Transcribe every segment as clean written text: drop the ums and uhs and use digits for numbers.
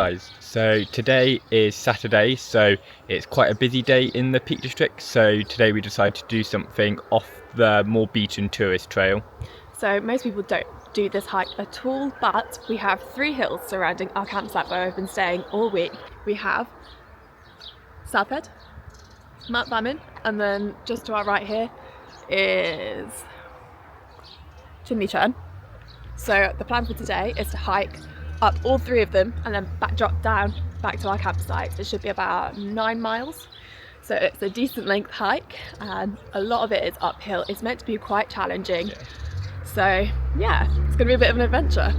guys, so today is Saturday, so it's quite a busy day in the Peak District, so today we decided to do something off the more beaten tourist trail. So most people don't do this hike at all, but we have 3 hills surrounding our campsite where I've been staying all week. We have Southhead, Mount Famine, and then just to our right here is Chimney Churn. So the plan for today is to hike up all 3 of them and then drop down back to our campsite. It should be about 9 miles. So it's a decent length hike and a lot of it is uphill. It's meant to be quite challenging. Yeah. So yeah, it's going to be a bit of an adventure.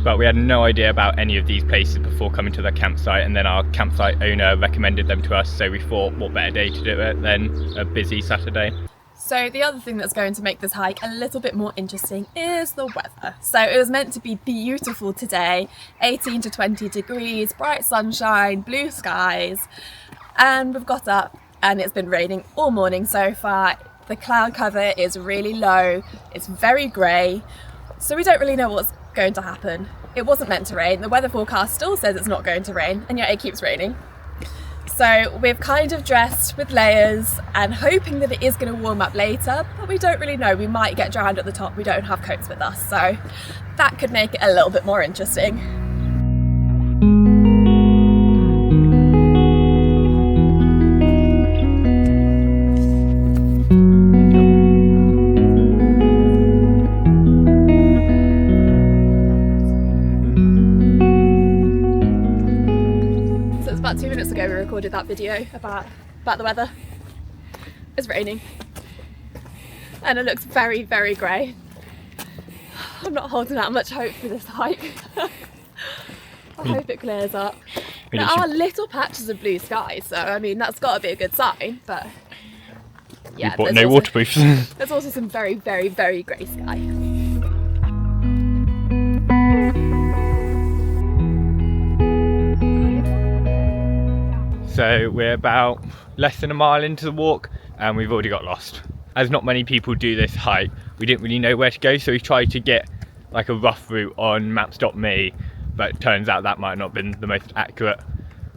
But we had no idea about any of these places before coming to the campsite, and then our campsite owner recommended them to us, so we thought what better day to do it than a busy Saturday. So the other thing that's going to make this hike a little bit more interesting is the weather. So it was meant to be beautiful today, 18 to 20 degrees, bright sunshine, blue skies, and we've got up and it's been raining all morning so far. The cloud cover is really low, it's very grey, so we don't really know what's going to happen. It wasn't meant to rain, the weather forecast still says it's not going to rain, and yet it keeps raining. So we've kind of dressed with layers and hoping that it is going to warm up later, but we don't really know. We might get drowned at the top, we don't have coats with us, so that could make it a little bit more interesting. About 2 minutes ago we recorded that video about the weather. It's raining and it looks very, very grey. I'm not holding out much hope for this hike. I hope it clears up. There are little patches of blue sky, so I mean that's got to be a good sign, but yeah, we bought no waterproofs. There's also some very, very, very grey sky. So we're about less than a mile into the walk and we've already got lost. As not many people do this hike, we didn't really know where to go, so we tried to get like a rough route on maps.me, but it turns out that might not have been the most accurate.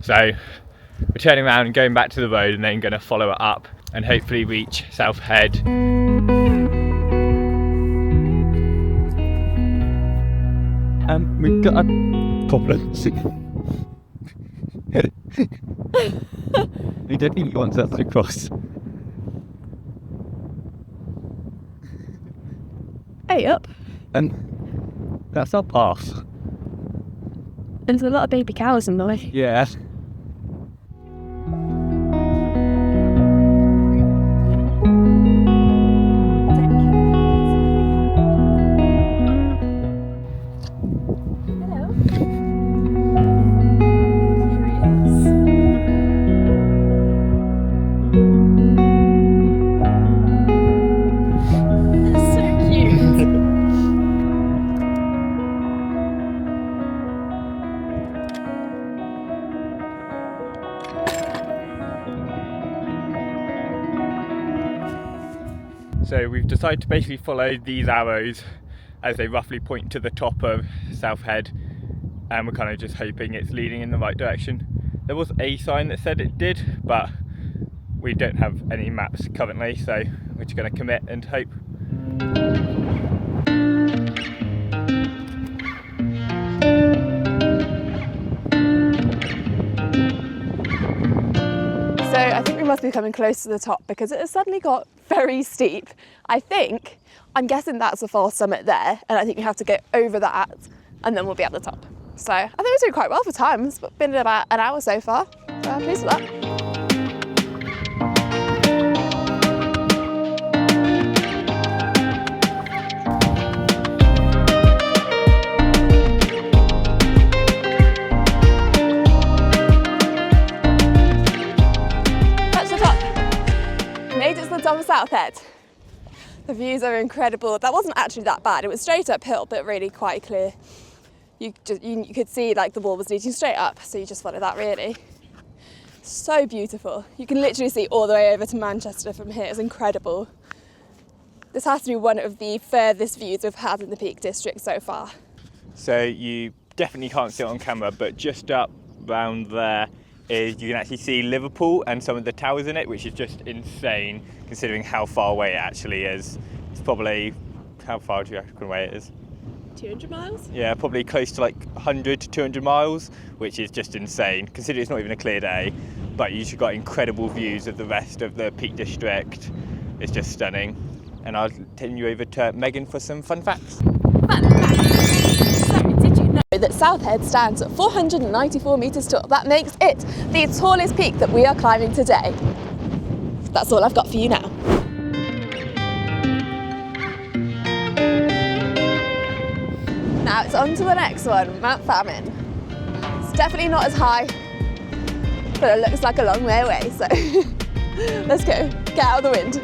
So we're turning around and going back to the road and then going to follow it up and hopefully reach Southhead. We've got a problem. We don't think he wants us to cross. Hey up. And that's our path. There's a lot of baby cows in the way. Yeah. So we've decided to basically follow these arrows as they roughly point to the top of Southhead, and we're kind of just hoping it's leading in the right direction. There was a sign that said it did, but we don't have any maps currently, so we're just going to commit and hope. So I think we must be coming close to the top because it has suddenly got very steep. I'm guessing that's the false summit there, and I think we have to go over that and then we'll be at the top. So I think we're doing quite well for time. It's been about an hour so far, so I'm pleased with that. Top of Southhead. The views are incredible. That wasn't actually that bad. It was straight uphill, but really quite clear. You could see like the wall was leading straight up, so you just followed that really. So beautiful. You can literally see all the way over to Manchester from here. It's incredible. This has to be one of the furthest views we've had in the Peak District so far. So you definitely can't see it on camera, but just up round there is you can actually see Liverpool and some of the towers in it, which is just insane considering how far away it actually is. It's probably, how far do you reckon away it is? 200 miles? Yeah, probably close to like 100 to 200 miles, which is just insane considering it's not even a clear day. But you've got incredible views of the rest of the Peak District. It's just stunning. And I'll turn you over to Megan for some fun facts. Fun fact. So, did you know that Southhead stands at 494 metres tall? That makes it the tallest peak that we are climbing today. That's all I've got for you now. Now it's on to the next one, Mount Famine. It's definitely not as high, but it looks like a long way away, so let's go, get out of the wind.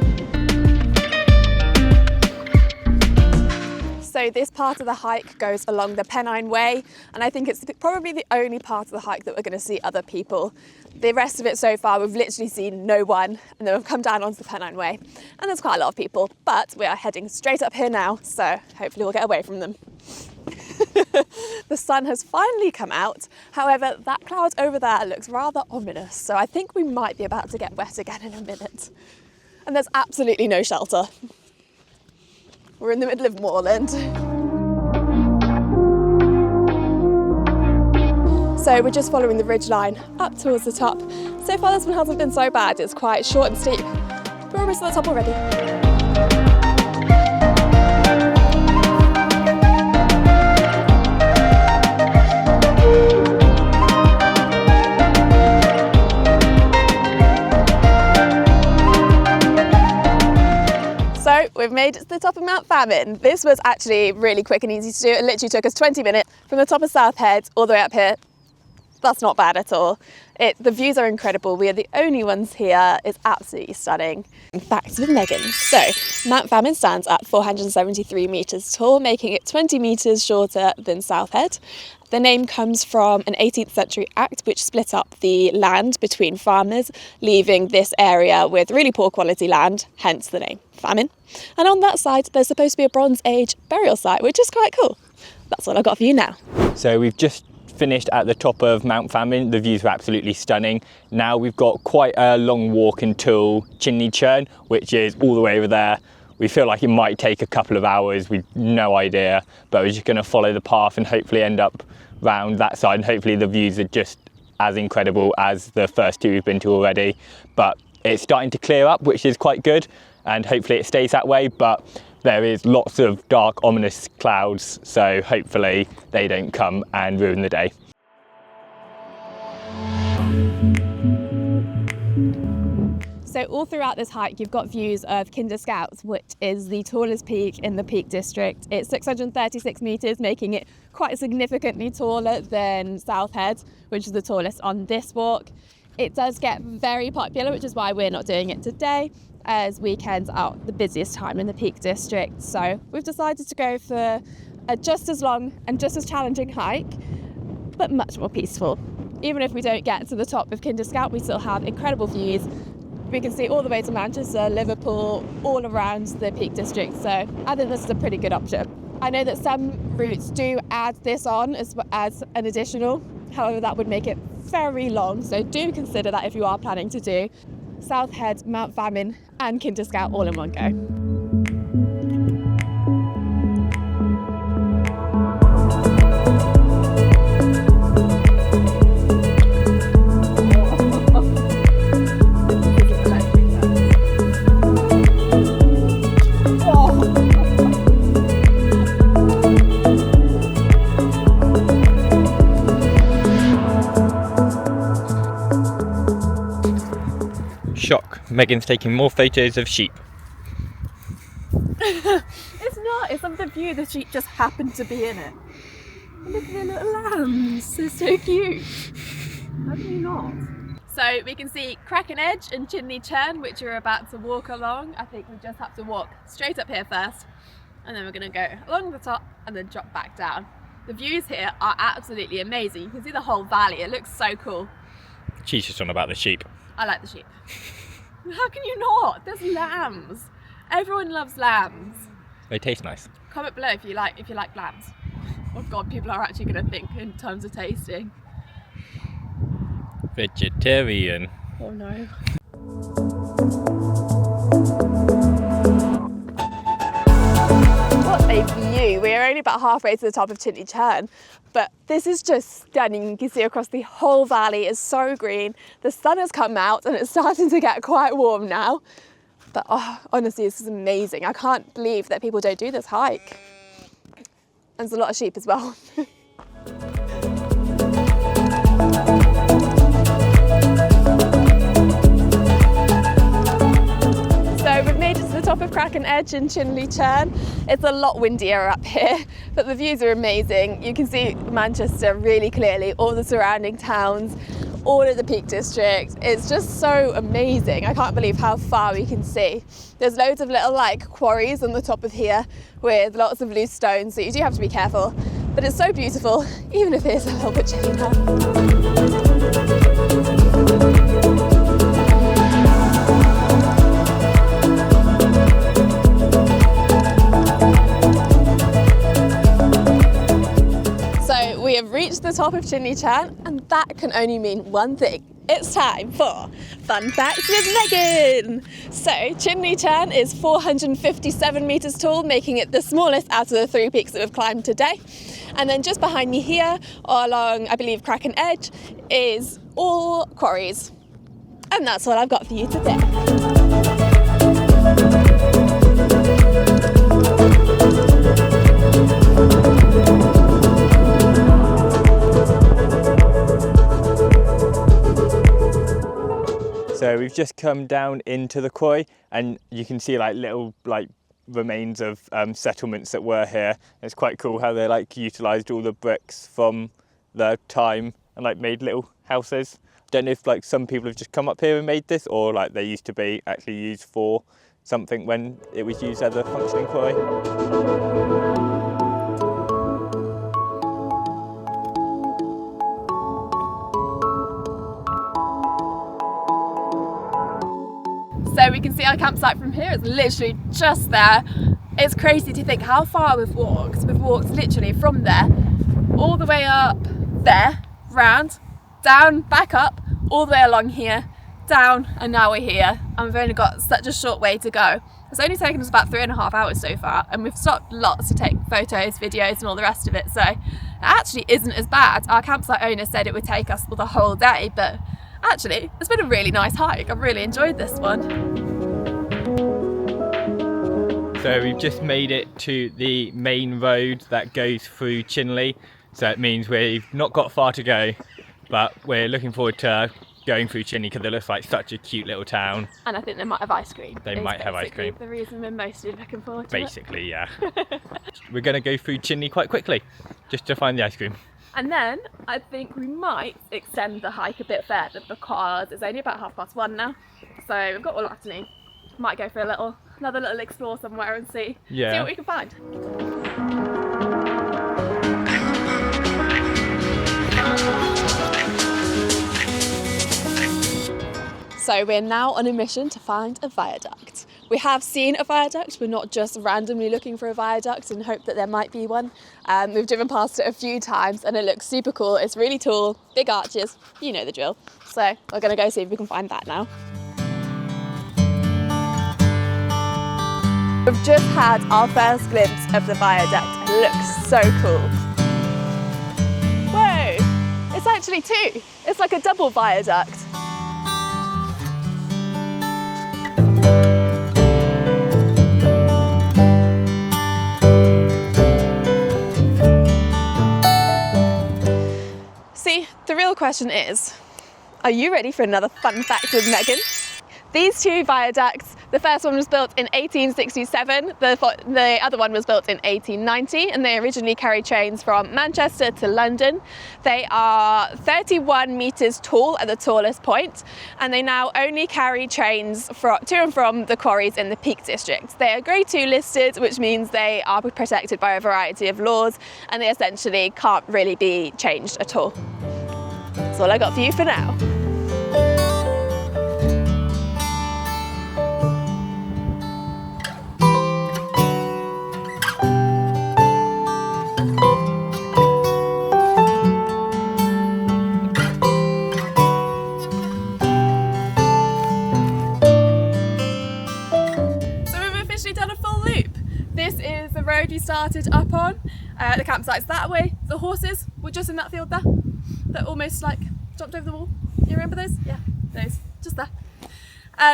So this part of the hike goes along the Pennine Way, and I think it's probably the only part of the hike that we're going to see other people. The rest of it so far, we've literally seen no one, and then we've come down onto the Pennine Way, and there's quite a lot of people, but we are heading straight up here now, so hopefully we'll get away from them. The sun has finally come out, however that cloud over there looks rather ominous, so I think we might be about to get wet again in a minute. And there's absolutely no shelter. We're in the middle of moorland. So we're just following the ridge line up towards the top. So far this one hasn't been so bad, it's quite short and steep. We're almost at the top already. So we've made it to the top of Mount Famine. This was actually really quick and easy to do. It literally took us 20 minutes from the top of Southhead all the way up here. That's not bad at all. The views are incredible. We are the only ones here. It's absolutely stunning. Facts with Megan. So Mount Famine stands at 473 metres tall, making it 20 metres shorter than Southhead. The name comes from an 18th century act which split up the land between farmers, leaving this area with really poor quality land, hence the name Famine. And on that side, there's supposed to be a Bronze Age burial site, which is quite cool. That's all I've got for you now. So we've just finished at the top of Mount Famine. The views were absolutely stunning. Now we've got quite a long walk until Chimney Churn, which is all the way over there. We feel like it might take a couple of hours, we've no idea, but we're just going to follow the path and hopefully end up round that side, and hopefully the views are just as incredible as the first two we've been to already. But it's starting to clear up, which is quite good, and hopefully it stays that way, but there is lots of dark, ominous clouds, so hopefully they don't come and ruin the day. So all throughout this hike, you've got views of Kinder Scouts, which is the tallest peak in the Peak District. It's 636 metres, making it quite significantly taller than Southhead, which is the tallest on this walk. It does get very popular, which is why we're not doing it today, as weekends are the busiest time in the Peak District. So we've decided to go for a just as long and just as challenging hike, but much more peaceful. Even if we don't get to the top of Kinder Scout, we still have incredible views. We can see all the way to Manchester, Liverpool, all around the Peak District, so I think this is a pretty good option. I know that some routes do add this on as an additional, however that would make it very long, so do consider that if you are planning to do Southhead, Mount Famine and Kinder Scout all in one go. Shock, Megan's taking more photos of sheep. It's not, it's of the view, the sheep just happened to be in it. And look at their little lambs, they're so cute. How can you not? So we can see Kraken Edge and Chimney Churn, which we're about to walk along. I think we just have to walk straight up here first, and then we're going to go along the top and then drop back down. The views here are absolutely amazing. You can see the whole valley, it looks so cool. She's just on about the sheep. I like the sheep. How can you not? There's lambs. Everyone loves lambs. They taste nice. Comment below if you like lambs. Oh god, people are actually going to think in terms of tasting. Vegetarian. Oh no. What a view. We're only about halfway to the top of Chintly Churn, but this is just stunning. You can see across the whole valley. It's so green. The sun has come out and it's starting to get quite warm now. But oh, honestly, this is amazing. I can't believe that people don't do this hike. And there's a lot of sheep as well. So we've made it to the top of Cracken Edge in Chintly Churn. It's a lot windier up here, but the views are amazing. You can see Manchester really clearly, all the surrounding towns, all of the Peak District. It's just so amazing. I can't believe how far we can see. There's loads of little quarries on the top of here with lots of loose stones, so you do have to be careful. But it's so beautiful, even if it is a little bit chilly now. We have reached the top of Chintly Churn, and that can only mean one thing. It's time for Fun Facts with Megan! So, Chintly Churn is 457 metres tall, making it the smallest out of the 3 peaks that we've climbed today. And then just behind me here, along, I believe, Cracken Edge, is all quarries. And that's all I've got for you today. So we've just come down into the quarry, and you can see little remains of settlements that were here. It's quite cool how they utilised all the bricks from the time and made little houses. Don't know if some people have just come up here and made this, or they used to be actually used for something when it was used as a functioning quarry. So we can see our campsite from here. It's literally just there. It's crazy to think how far we've walked. We've walked literally from there, all the way up there, round, down, back up, all the way along here, down, and now we're here. And we've only got such a short way to go. It's only taken us about 3.5 hours so far, and we've stopped lots to take photos, videos, and all the rest of it. So it actually isn't as bad. Our campsite owner said it would take us the whole day, but actually, it's been a really nice hike. I've really enjoyed this one. So we've just made it to the main road that goes through Chinley. So it means we've not got far to go, but we're looking forward to going through Chinley because it looks like such a cute little town. And I think they might have ice cream. They might have ice cream. The reason we're mostly looking forward to Basically, yeah. We're going to go through Chinley quite quickly, just to find the ice cream. And then I think we might extend the hike a bit further because it's only about 1:30 now. So we've got all afternoon. Might go for another little explore somewhere and see what we can find. So we're now on a mission to find a viaduct. We have seen a viaduct, we're not just randomly looking for a viaduct and hope that there might be one. We've driven past it a few times and it looks super cool. It's really tall, big arches, you know the drill. So we're going to go see if we can find that now. We've just had our first glimpse of the viaduct. It looks so cool. Whoa, it's actually two. It's like a double viaduct. See, the real question is, are you ready for another fun fact with Megan? These two viaducts, the first one was built in 1867, the other one was built in 1890, and they originally carried trains from Manchester to London. They are 31 metres tall at the tallest point, and they now only carry trains to and from the quarries in the Peak District. They are Grade 2 listed, which means they are protected by a variety of laws, and they essentially can't really be changed at all. That's all I got for you for now. road we started up on. The campsite's that way. The horses were just in that field there. That almost like jumped over the wall. You remember those? Yeah, those, just there.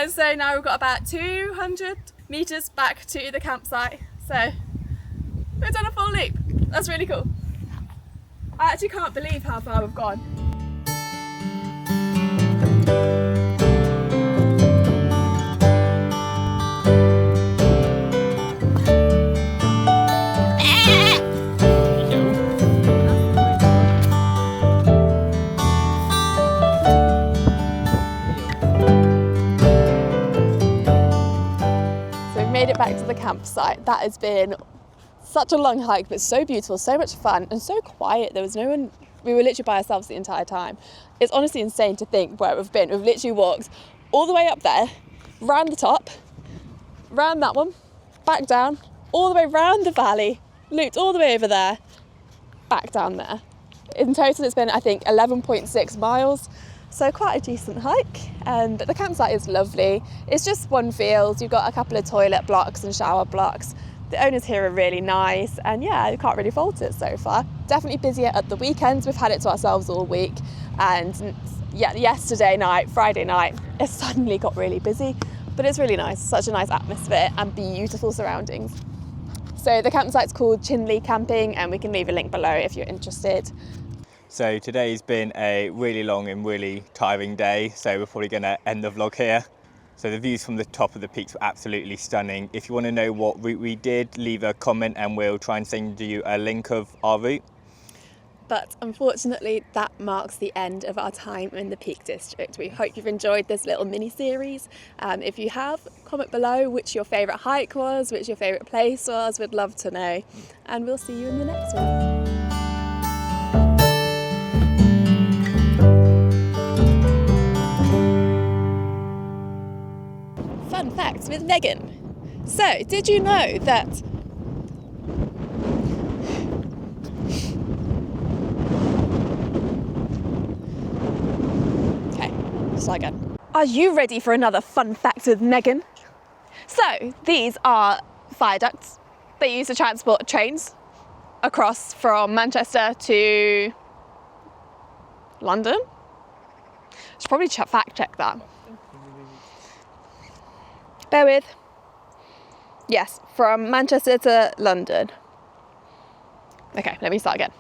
So now we've got about 200 metres back to the campsite. So we've done a full loop. That's really cool. I actually can't believe how far we've gone. Made it back to the campsite. That has been such a long hike, but so beautiful, so much fun, and so quiet. There was no one. We were literally by ourselves the entire time. It's honestly insane to think where we've been. We've literally walked all the way up there, round the top, round that one, back down, all the way round the valley, looped all the way over there, back down there. In total, it's been, I think, 11.6 miles. So quite a decent hike, but the campsite is lovely. It's just one field. You've got a couple of toilet blocks and shower blocks. The owners here are really nice, and yeah, you can't really fault it so far. Definitely busier at the weekends. We've had it to ourselves all week, and yeah, yesterday night, Friday night, it suddenly got really busy, but it's really nice. Such a nice atmosphere and beautiful surroundings. So the campsite's called Chinley Camping, and we can leave a link below if you're interested. So today's been a really long and really tiring day, so we're probably going to end the vlog here. So the views from the top of the peaks were absolutely stunning. If you want to know what route we did, leave a comment and we'll try and send you a link of our route. But unfortunately, that marks the end of our time in the Peak District. We hope you've enjoyed this little mini-series. If you have, comment below which your favourite hike was, which your favourite place was. We'd love to know. And we'll see you in the next one. Fun facts with Megan. So, did you know that start again. Are you ready for another fun fact with Megan? So, these are viaducts they use to transport trains across from Manchester to London. Should probably fact check that. Bear with. Yes, from Manchester to London. Okay, let me start again.